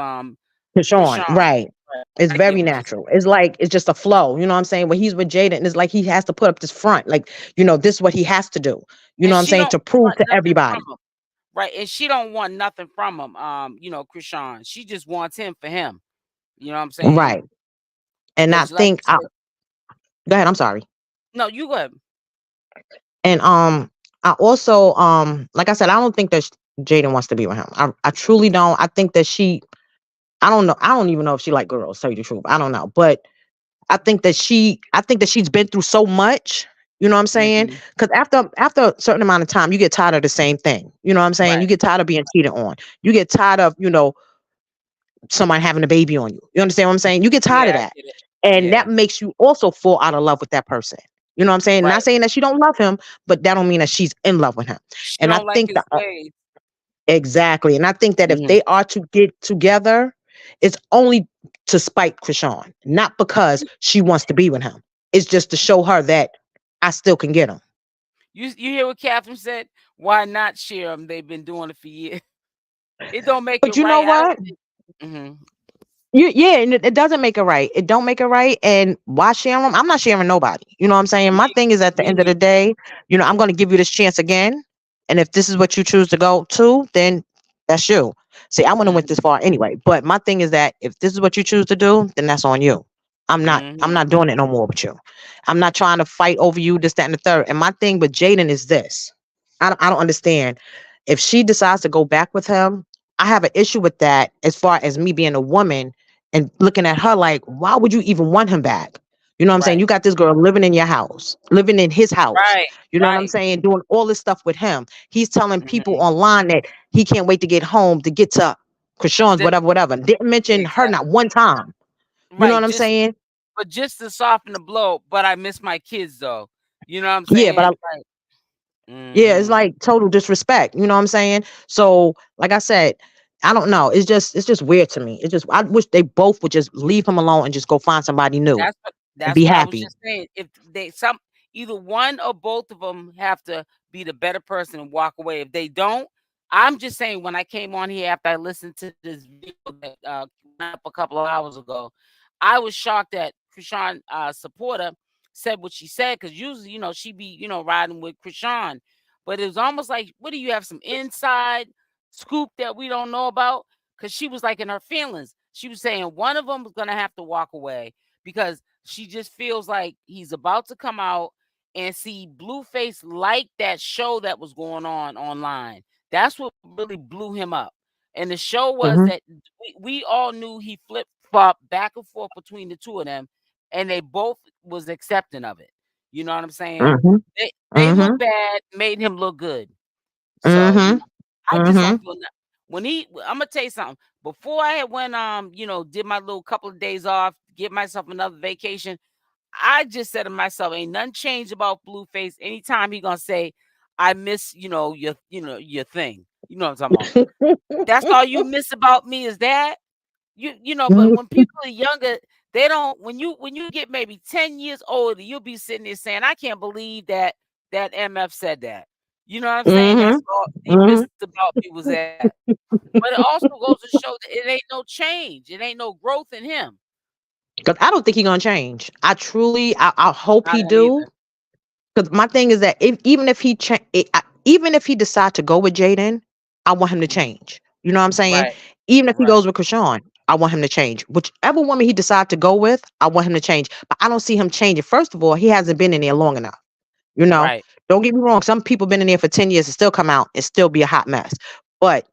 Krishan, Chrisean. right. Right. It's I get very what you're natural. It's like it's just a flow. You know what I'm saying? When he's with Jaden, it's like he has to put up this front. Like, this is what he has to do. You and know what I'm she saying? don't To prove want to nothing from everybody. him. Right. And she don't want nothing from him. Krishan. She just wants him for him. You know what I'm saying? Right. And I Because like think you said, go ahead, I'm sorry. no, you go ahead. And I also like I said, I don't think that Jaden wants to be with him. I truly don't. I think that I don't know. I don't even know if she like girls, tell you the truth. I don't know. But I think that she's been through so much, you know what I'm saying? Hmm. Because after a certain amount of time, you get tired of the same thing. You know what I'm saying? Right. You get tired of being cheated on. You get tired of, somebody having a baby on you. You understand what I'm saying? You get tired Yeah, of I that. get it. And Yeah. that makes you also fall out of love with that person. You know what I'm saying? Not Right. saying that she don't love him, but that don't mean that she's in love with him. She And I don't like think his that ways. exactly. And I think that if Mhm. they are to get together, it's only to spite Krishan, not because she wants to be with him. It's just to show her that I still can get him. You hear what Catherine said? Why not share them? They've been doing it for years. It don't make it But you know right. I don't what? think. Mhm. Yeah, and it doesn't make it right. It don't make it right. And why share them? I'm not sharing nobody. You know what I'm saying? My Me, thing is at the me end of the neither. day, I'm gonna give you this chance again. And if this is what you choose to go to, then that's you. See, I wouldn't have went this Mhm. far anyway. But my thing is that if this is what you choose to do, then that's on you. I'm Mhm. not doing it no more with you. I'm not trying to fight over you, this, that, and the third. And my thing with Jaden is this. I don't understand. If she decides to go back with him, I have an issue with that as far as me being a woman and looking at her like, why would you even want him back? You know what I'm saying? Right. You got this girl living in your house, living in his house. Right. You know what I'm Right. saying? Doing all this stuff with him. He's telling people Mhm. online that he can't wait to get home to get to Krishan's, The, whatever, whatever. Didn't mention her not exactly. one time. You know Right. what I'm saying? Just to soften the blow. But I miss my kids though. You know what I'm Yeah, but saying? Like. yeah, it's Mhm. like total disrespect. You know what I'm saying? So, like I said, I don't know. It's just weird to me. It's just I wish they both would just leave him alone and just go find somebody new and That's be what I was happy. just saying. If they some either one or both of them have to be the better person and walk away. If they don't, I'm just saying when I came on here after I listened to this video that went up a couple of hours ago, I was shocked that Krishan supporter said what she said because usually she be riding with Krishan, but it was almost like what do you have some inside scoop that we don't know about? Because she was like in her feelings. She was saying one of them was gonna have to walk away because she just feels like he's about to come out and see Blueface like that show that was going on online. That's what really blew him up. And the show was Mhm. that we all knew he flip flopped back and forth between the two of them, and they both was accepting of it. You know what I'm saying? Mhm. They look Mhm. bad, made him look good. So Mhm. I just don't Mhm. feel when I'm gonna tell you something. Before I had went did my little couple of days off, give myself another vacation. I just said to myself, ain't nothing changed about Blueface. Anytime he gonna say, I miss, your thing. You know what I'm talking about. That's all you miss about me is that. But when Mhm. people are younger, they don't when you get maybe 10 years older, you'll be sitting there saying, I can't believe that MF said that. You know what I'm saying? That's Mhm. all he Mhm. missed about me was that. But it also goes to show that it ain't no change. It ain't no growth in him. Because I don't think he's gonna change. I hope I he don't do. either. Because my thing is that even if even if he decide to go with Jaden, I want him to Mhm. change. You know what I'm saying? Right, Even if he right, goes with Krishan, I want him to change. Whichever woman he decide to go with, I want him to change. But I don't see him changing. First of all, he hasn't been in there long enough. You know, right. don't get me wrong. Some people been in there for 10 years and still come out and still be a hot mess. But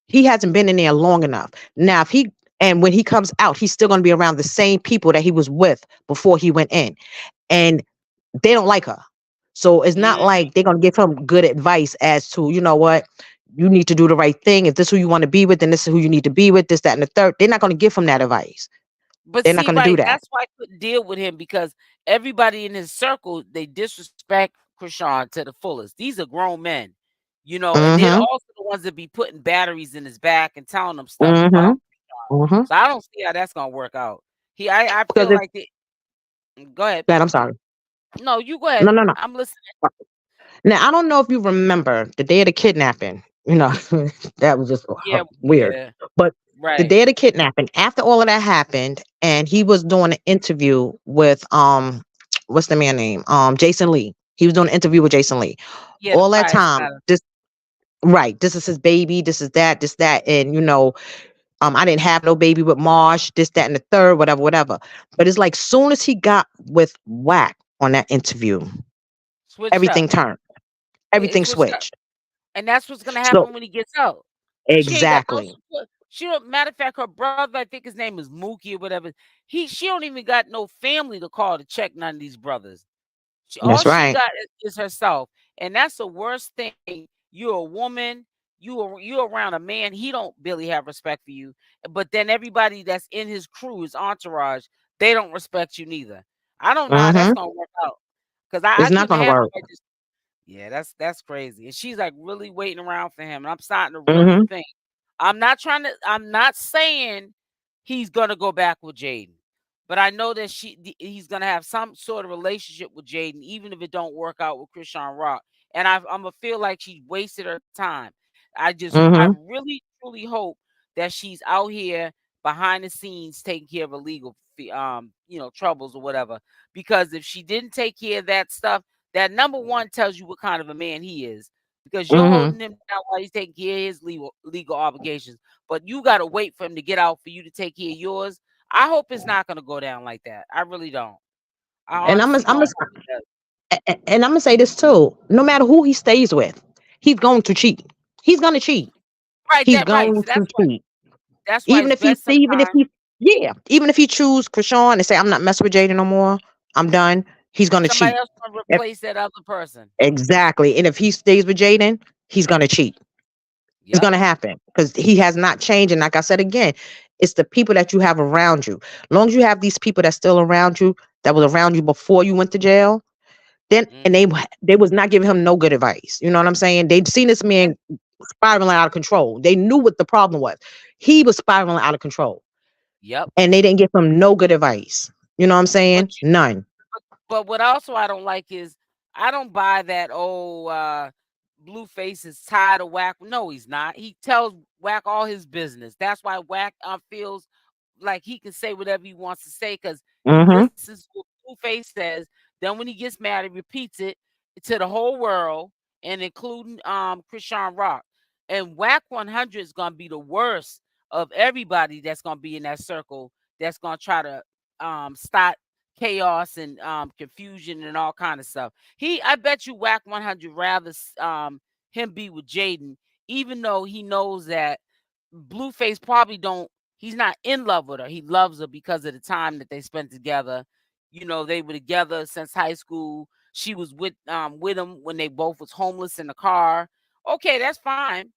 he hasn't been in there long enough. Now, if he and when he comes out, he's still going to be around the same people that he was with before he went in. And they don't like her. So it's not Mhm. like they're gonna give him good advice as to, you know what, you need to do the right thing. If this is who you want to be with, then this is who you need to be with, this, that, and the third. They're not gonna give him that advice. But They're not see, gonna do right, that. that's why I couldn't deal with him because everybody in his circle, they disrespect Krishan to the fullest. These are grown men, and they're Mm-hmm. also the ones that be putting batteries in his back and telling him stuff Mm-hmm. about. Mm-hmm. So I don't see how that's gonna work out. I Because feel if like go ahead. that, I'm sorry. No, you go ahead. No, no, no. I'm listening. Now I don't know if you remember the day of the kidnapping. That was just Yeah, weird. yeah, But the right. day of the kidnapping, after all of that happened, and he was doing an interview with what's the man name? Jason Lee. He was doing an interview with Jason Lee. Yeah, the All that prize time, matter. this right, this is his baby, this, that, and I didn't have no baby with Marsh, this, that, and the third, whatever, whatever. But it's like soon as he got with Wack on that interview, Switched everything up. turned. It Everything switched up. switched. And that's what's gonna So happen when he gets out. She ain't got no exactly. support. She don't matter of fact, her brother, I think his name is Mookie or whatever. She don't even got no family to call to check none of these brothers. All That's she right. got is herself. And that's the worst thing. You're a woman. you around a man, he don't really have respect for you. But then everybody that's in his crew, his entourage, they don't respect you neither. I don't know how that's Mm-hmm. gonna work out. Cause I It's not couldn't gonna have work. nobody just yeah, that's crazy. And she's like really waiting around for him. And I'm starting to really Mm-hmm. think. I'm not saying he's gonna go back with Jaidyn. But I know that he's gonna have some sort of relationship with Jaidyn, even if it don't work out with Chrisean Rock. And I'm gonna feel like she wasted her time. I Mm-hmm. really truly hope that she's out here behind the scenes taking care of her legal troubles or whatever. Because if she didn't take care of that stuff, that number one tells you what kind of a man he is. Because you're Mm-hmm. holding him down while he's taking care of his legal obligations. But you gotta wait for him to get out for you to take care of yours. I hope it's not gonna go down like that. I really don't. I And honestly don't hope it does. and I'm gonna say this too. No matter who he stays with, he's going to cheat. He's gonna cheat. Right, He's that right. going So to cheat. that's why Even it's if he, best even if sometimes he, yeah, even if he choose Krishan and say, "I'm not messing with Jaden no more. I'm done." He's gonna somebody cheat. else gonna If, replace that other person. exactly. And if he stays with Jaden, he's gonna cheat. It's Yep. gonna happen because he has not changed. And like I said again, it's the people that you have around you. As long as you have these people that's still around you, that was around you before you went to jail, then and Hmm. they was not giving him no good advice. You know what I'm saying? They'd seen this man spiraling out of control. They knew what the problem was. He was spiraling out of control, Yep. and they didn't give him no good advice. You know what I'm But saying? None. But what also I don't like is I don't buy that Blueface is tired of Wack. No, he's not. He tells Wack all his business. That's why Wack feels like he can say whatever he wants to say because he Mm-hmm. listens to what Blueface says. Then when he gets mad, he repeats it to the whole world and including Chrisean Rock. And Wack 100 is gonna be the worst of everybody that's gonna be in that circle that's gonna try to start chaos and confusion and all kind of stuff. I bet you Wack 100 rather him be with Jaidyn, even though he knows that Blueface probably don't. He's not in love with her. He loves her because of the time that they spent together. You know, they were together since high school. She was with him when they both was homeless in the car. Okay, that's fine.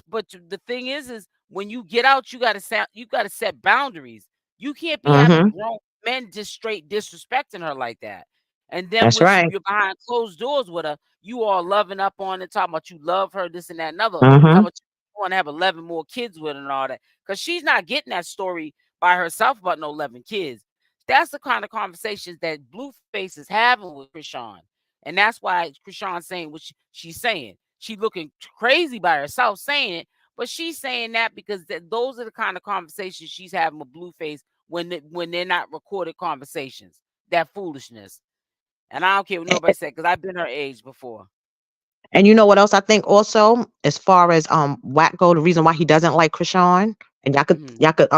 But the thing is when you get out, you gotta set boundaries. You can't be having Mm-hmm. grown men just straight disrespecting her like that. And then That's when right. you're behind closed doors with her, you all loving up on it, talking about you love her, this and that, and other. Mm-hmm. Talking about you want to have 11 more kids with her and all that. Because she's not getting that story by herself about no 11 kids. That's the kind of conversations that Blueface is having with Krishan. And that's why Krishan's saying what she's saying. She looking crazy by herself saying it, but she's saying that because those are the kind of conversations she's having with Blueface when they're not recorded conversations. That foolishness. And I don't care what nobody said because I've been her age before. And you know what else I think also, as far as Wacko, the reason why he doesn't like Krishan, and Hmm. y'all could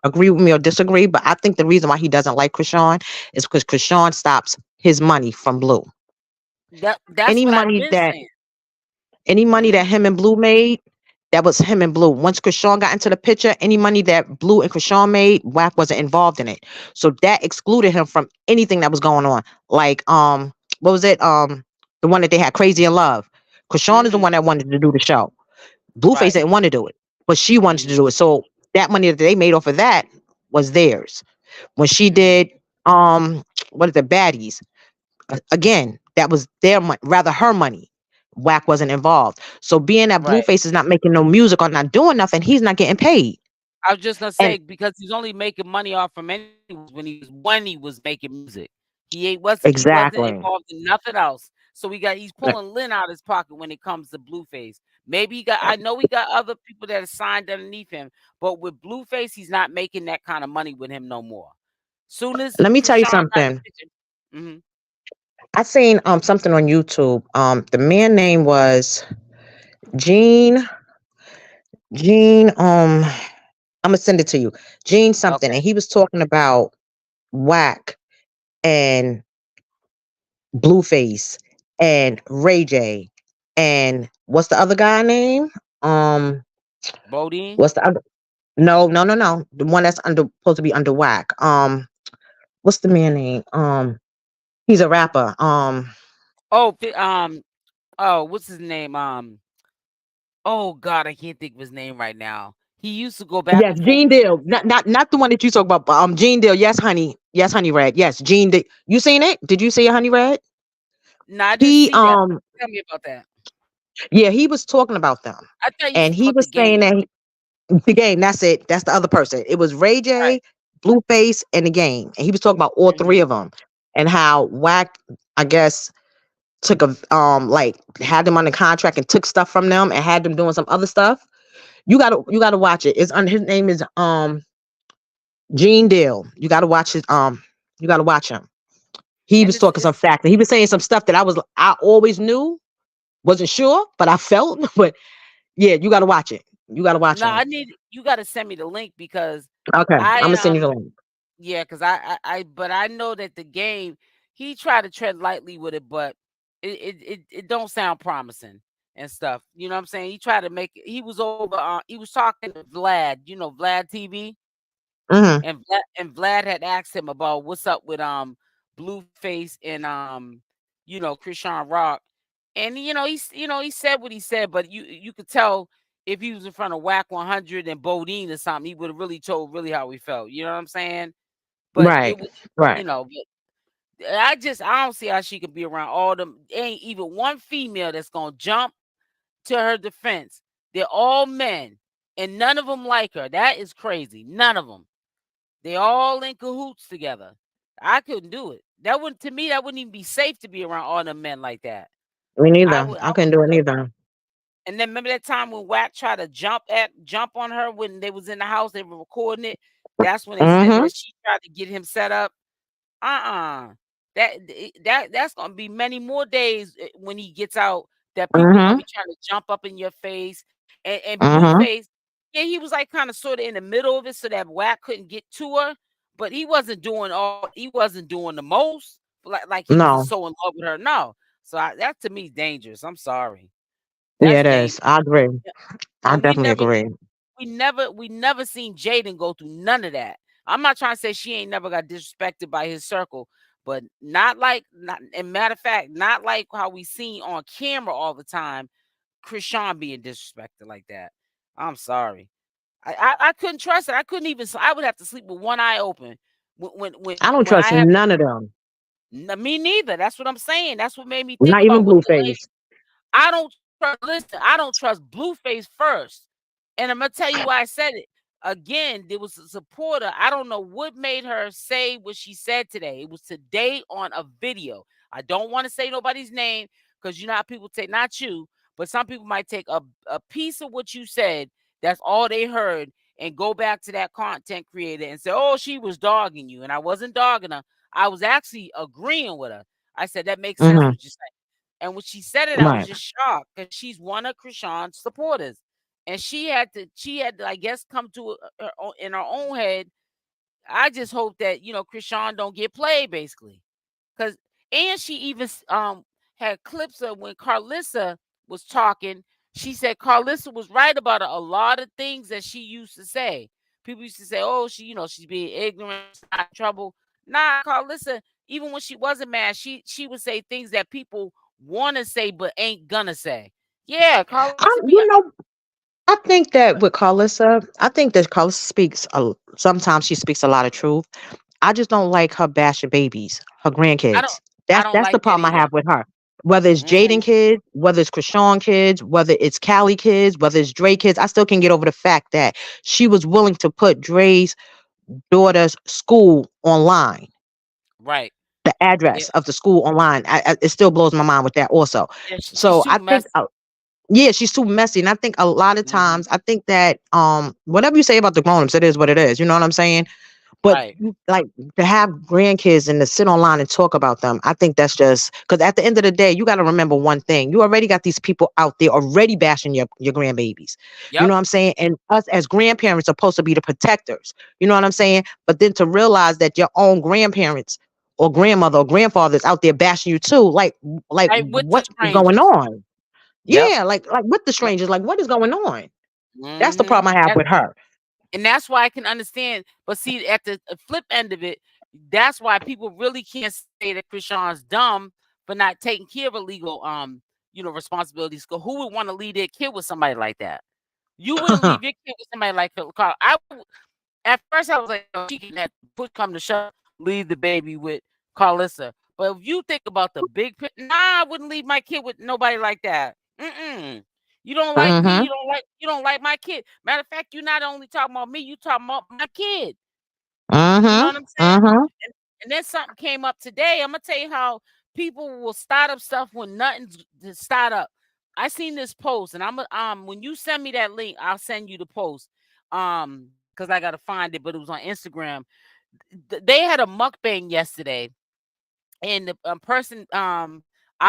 agree with me or disagree, but I think the reason why he doesn't like Krishan is because Krishan stops his money from Blue. That's Any what I've money been that saying. any money that Hmm. him and Blue made, that was him and Blue. Once Krishan got into the picture, any money that Blue and Krishan made, Wack wasn't involved in it. So that excluded him from anything that was going on. Like what was it? The one that they had Crazy in Love. Krishan is the Hmm. one that wanted to do the show. Blueface Right. didn't want to do it, but she wanted to Hmm. do it. So that money that they made off of that was theirs. When she Hmm. did what is it, Baddies, again, that was their money, rather her money. Wack wasn't involved. So being that Right. Blueface is not making no music or not doing nothing, he's not getting paid. I was just gonna And say because he's only making money off from anyways when he was making music. He wasn't exactly. involved in nothing else. So he's pulling Lynn out of his pocket when it comes to Blueface. Maybe I know he got other people that are signed underneath him, but with Blueface, he's not making that kind of money with him no more. Soon as Let me tell you Krishan got in the something. picture, mhm, I seen something on YouTube. The man name was Gene. Gene. I'm gonna send it to you. Gene something, okay, and he was talking about Wack and Blueface and Ray J and what's the other guy name? Um, Bodine. what's the other? No, no, no, no. The one that's under supposed to be under Whack. What's the man name? He's a rapper. Oh, what's his name? Oh God, I can't think of his name right now. He used to go back Yes, and forth Gene with Deal. Not the one that you talk about. Gene Deal. Yes, honey. Yes, honey red. Yes, Gene Deal. You seen it? Did you see it, honey red? No, I didn't He see that. Tell me about that. yeah, he was talking about them. I thought you And was he about the was saying game. that the game, that's it. That's the other person. It was Ray Right. J, Blueface, and the game. And he was talking about all three Hmm. of them and how Wack, I guess, took a like had them under contract and took stuff from them and had them doing some other stuff. You gotta watch it. It's his name is Gene Deal. You gotta watch him. He And was talking some facts. And he was saying some stuff that I always knew, wasn't sure, but I felt. But yeah, you gotta watch it. You gotta watch no, I him. need you got to send me the link because Okay. I'm I gonna send you the link. yeah, because but I know that the game he tried to tread lightly with it, but it don't sound promising and stuff. You know what I'm saying? He tried to make he was over he was talking to Vlad, Vlad TV, Hmm. and Vlad had asked him about what's up with Blueface and Chrisean Rock, and he said what he said, but you could tell if he was in front of Wack 100 and Bodine or something, he would have really told really how he felt. You know what I'm saying? But Right. it was, Right. but I don't see how she could be around all them. Ain't even one female that's gonna jump to her defense. They're all men, and none of them like her. That is crazy. None of them. They all in cahoots together. I couldn't do it. That wouldn't to me. That wouldn't even be safe to be around all the men like that. Me I neither. would. I I couldn't wouldn't do it do it. neither. And then remember that time when Wack tried to jump on her when they was in the house. They were recording it. That's when they said Hmm. that she tried to get him set up. Uh-uh. That's gonna be many more days when he gets out that people are gonna Hmm. be trying to jump up in your face. And Hmm. Blueface, yeah, he was like kind of sort of in the middle of it so that Wack couldn't get to her, but he wasn't doing the most like he was No. so in love with her. No. So that to me is dangerous. I'm sorry. Yeah, That's it is. dangerous. I agree. Yeah, I and definitely agree. we never seen Jaidyn go through none of that. I'm not trying to say she ain't never got disrespected by his circle, but not and matter of fact, not like how we seen on camera all the time, Chrisean being disrespected like that. I'm sorry. I couldn't trust it. I couldn't even I would have to sleep with one eye open I don't when I trust have none of them. me neither. That's what I'm saying. That's what made me think Not even about what the Blueface. I don't listen, I don't trust Blueface first. And I'm gonna tell you why I said it. Again, there was a supporter. I don't know what made her say what she said today. It was today on a video. I don't want to say nobody's name because you know how people take not you, but some people might take a piece of what you said, that's all they heard, and go back to that content creator and say, oh, she was dogging you. And I wasn't dogging her. I was actually agreeing with her. I said that makes sense Hmm. what you said. And when she said it, I was Right. just shocked because she's one of Krishan's supporters, and she had to, I guess, come to in her own head. I just hope that Krishan don't get played, basically, because and she even had clips of when Carlissa was talking. She said Carlissa was right about a lot of things that she used to say. People used to say, "Oh, she's being ignorant, she's not in trouble." Nah, Carlissa, even when she wasn't mad, she would say things that people want to say but ain't gonna say. Yeah, Carlissa be You know, I think that with Carlissa, I think that Carlissa speaks. Sometimes she speaks a lot of truth. I just don't like her bashing babies, her I don't grandkids. I That's don't that's the like that problem I either. have with her. Whether it's Jaden Mhm. kids, whether it's Krishan kids, whether it's Callie kids, whether it's Dre kids, I still can get over the fact that she was willing to put Dre's daughter's school online, Right. the Yeah, address of the school online. It still blows my mind with that also. yeah, she's So too I think messy. yeah, she's too messy. And I think a lot of Mhm. times, I think that whatever you say about the grown-ups, it is what it is. You know what I'm saying? But Right. like to have grandkids and to sit online and talk about them, I think that's just because at the end of the day, you got to remember one thing: you already got these people out there already bashing your grandbabies. You Yep. know what I'm saying? And us as grandparents are supposed to be the protectors. You know what I'm saying? But then to realize that your own grandparents or grandmother or grandfather is out there bashing you too, like Right with the what's going strangers. on? Yep. Yeah, like with the Yep. strangers, like what is going on? That's the Mhm. problem I have with her. And that's why I can understand. But see, at the flip end of it, that's why people really can't say that Krishan's dumb for not taking care of illegal responsibilities. Cause who would want to leave their kid with somebody like that? You wouldn't leave your kid with somebody like Carl. At first I was like, oh, she can have push come to shove, leave the baby with Carlissa. But if you think about the big picture, nah, I wouldn't leave my kid with nobody like that. Mm-mm. You don't like me, Mm-hmm. you don't like my kid. Matter of fact, you're not only talking about me, you talking about my kid. You know Mm-hmm. what I'm saying? Mm-hmm. And then something came up today. I'm gonna tell you how people will start up stuff when nothing's to start up. I seen this post, and when you send me that link, I'll send you the post. Because I gotta find it, but it was on Instagram. They had a mukbang yesterday, and the person, I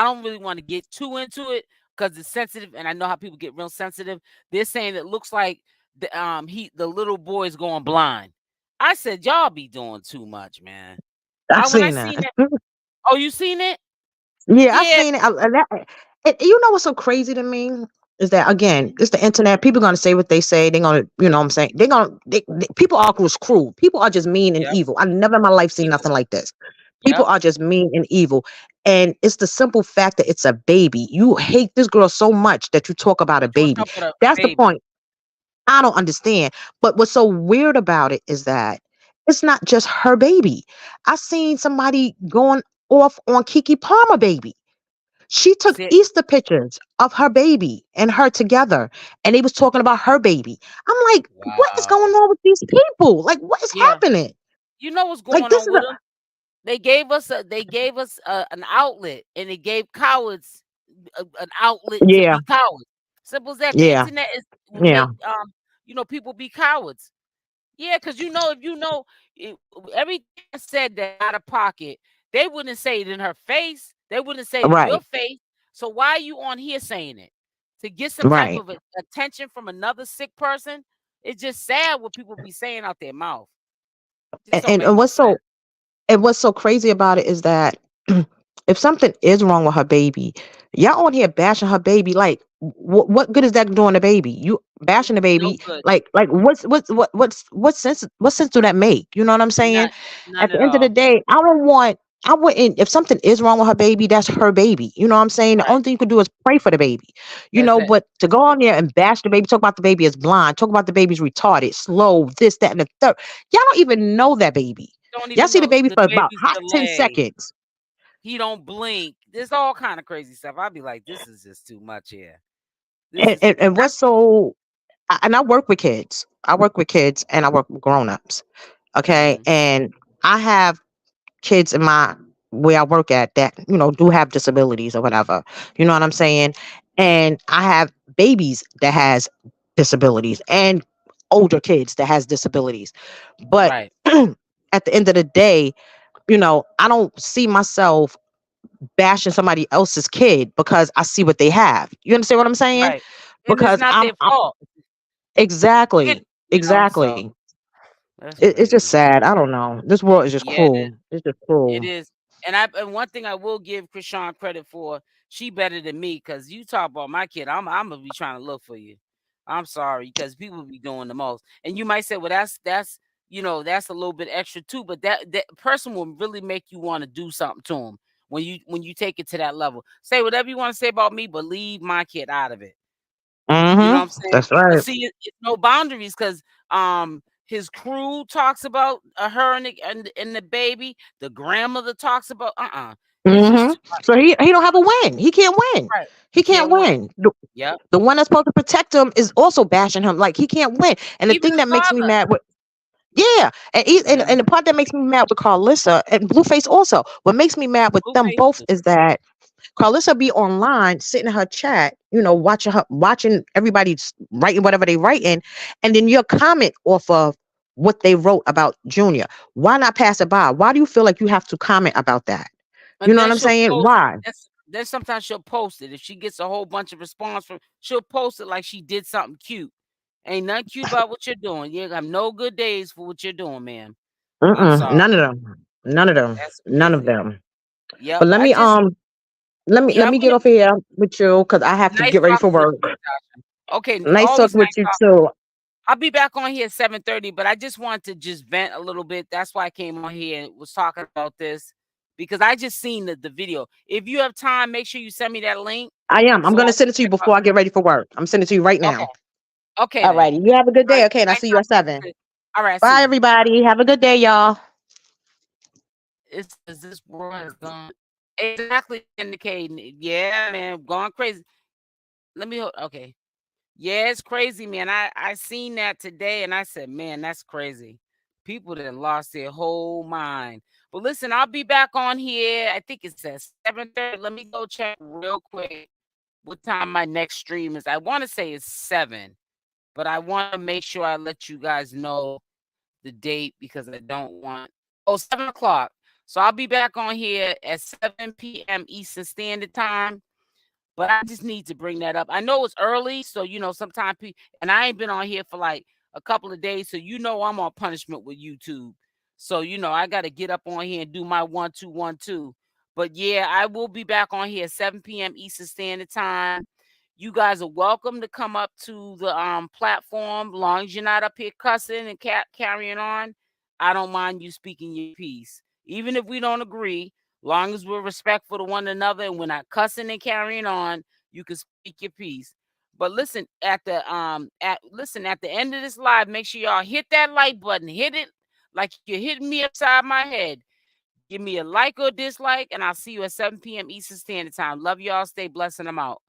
don't really want to get too into it because it's sensitive, and I know how people get real sensitive. They're saying it looks like the little boy's going blind. I said, y'all be doing too much, man. I've When I seen seen that. that, oh, you seen it? Yeah, I've Yeah, seen it. You know what's so crazy to me is that again, it's the internet. People gonna say what they say. They're gonna, what I'm saying. People are just cruel. People are just mean and yep, evil. I never in my life seen evil, nothing like this. People yep. are just mean and evil. And it's the simple fact that it's a baby. You hate this girl so much that you talk about a But you want baby. to talk about a That's the baby? point. I don't understand. But what's so weird about it is that it's not just her baby. I seen somebody going off on Kiki Palmer baby. She took Sit. Easter pictures of her baby and her together, and they was talking about her baby. I'm like, what is Wow. going on with these people? Like, what is Yeah. happening? You know what's Like, going this on is with them? They gave us an outlet, and they gave cowards an outlet to yeah, be cowards. Simple as that. The yeah, internet is will yeah, make people be cowards. Yeah, because if you know it, everything I said that out of pocket, they wouldn't say it in her face. They wouldn't say it in your right, face. So why are you on here saying it? To get some type right. of attention from another sick person? It's just sad what people be saying out their mouth. Just And, don't and, make and no what's so sense. And what's so crazy about it is that if something is wrong with her baby, y'all on here bashing her baby. Like, what good is that doing the baby? You bashing the No baby. good. Like what sense do that make? You know what I'm saying? None. At None the at end of the all. day, I wouldn't. If something is wrong with her baby, that's her baby. You know what I'm saying? The Right. only thing you can do is pray for the baby. That's it. But to That's go it. on there and bash the baby, talk about the baby is blind, talk about the baby's retarded, slow, this, that, and the third. Y'all don't even know that baby. Don't Y'all even see the know baby the for about baby's hot 10 delay. seconds. He don't blink. There's all kind of crazy stuff. I'd be like, this is just too much here. This And, is and, and what's so, and I work with kids. I work with kids and I work with grown-ups. Okay. mm, And I have kids in my, where I work at that, do have disabilities or whatever. You know what I'm saying? And I have babies that has disabilities and older kids that has disabilities. But right. at the end of the day, I don't see myself bashing somebody else's kid because I see what they have. You understand what I'm saying? Right. And it's Because not their I'm fault. Kid, exactly, so exactly. that's It's just crazy. sad. I don't know. This world is just Yeah, it cruel. is. It's just It cruel. is. And one thing I will give Chrisean credit for, she better than me because you talk about my kid. I'm gonna be trying to look for you. I'm sorry because people be doing the most. And you might say, well, that's a little bit extra too, but that person will really make you want to do something to them when you take it to that level. Say whatever you want to say about me, but leave my kid out of it. You know what I'm saying? That's But right. see, it's no boundaries because his crew talks about her and the baby. The grandmother talks about It's just hmm too much. So he don't have a win. He can't win. Right. He He can't can't win. win. The, Yep. the one that's supposed to protect him is also bashing him. Like he can't win. And the Even thing his that makes me father. mad with yeah, and Yeah. the part that makes me mad with Carlissa and Blueface also. What makes me mad with them Blueface both too. is that Carlissa be online, sitting in her chat, watching everybody writing whatever they writing, and then your comment off of what they wrote about Junior. Why not pass it by? Why do you feel like you have to comment about that? You And know what then I'm she'll saying? post. Why? Then sometimes she'll post it. If she gets a whole bunch of response from, she'll post it like she did something cute. Ain't nothing cute about what you're doing. You have no good days for what you're doing, man. I'm Mm-mm, sorry. none of them. None of them. That's None of crazy. them. Yep. But let I me just let yeah, I'm me get gonna off here with you because I have to nice get ready for talking with work. you, Natasha. Okay, Nice always talking with nice you talking. too. I'll be back on here at 7:30, but I just wanted to just vent a little bit. That's why I came on here and was talking about this because I just seen the video. If you have time, make sure you send me that link. I am. I'm So gonna I'll send it to you check out. before I get ready for work. I'm sending it to you right Okay. now. Okay All then. righty. You have a good All day. right. Okay, and I'll Nice see you at talking to you, 7. sis. All right. See Bye, you. everybody. Have a good day, y'all. It's as this world has gone exactly indicating it. Yeah, man, gone crazy. Let me okay. Yeah, it's crazy, man. I seen that today and I said, man, that's crazy. People that lost their whole mind. But listen, I'll be back on here. I think it's at 7:30. Let me go check real quick what time my next stream is. I want to say it's 7, but I want to make sure I let you guys know the date because I don't want 7 o'clock. So I'll be back on here at 7 p.m. Eastern Standard Time. But I just need to bring that up. I know it's early, so sometimes and I ain't been on here for like a couple of days, so I'm on punishment with YouTube. So I got to get up on here and do my 1 2 1 2. But yeah, I will be back on here at 7 p.m. Eastern Standard Time. You guys are welcome to come up to the platform, long as you're not up here cussing and carrying on. I don't mind you speaking your piece, even if we don't agree. Long as we're respectful to one another and we're not cussing and carrying on, you can speak your piece. But listen, at the end of this live, make sure y'all hit that like button. Hit it like you're hitting me upside my head. Give me a like or dislike, and I'll see you at 7 p.m. Eastern Standard Time. Love y'all. Stay blessed, and I'm out.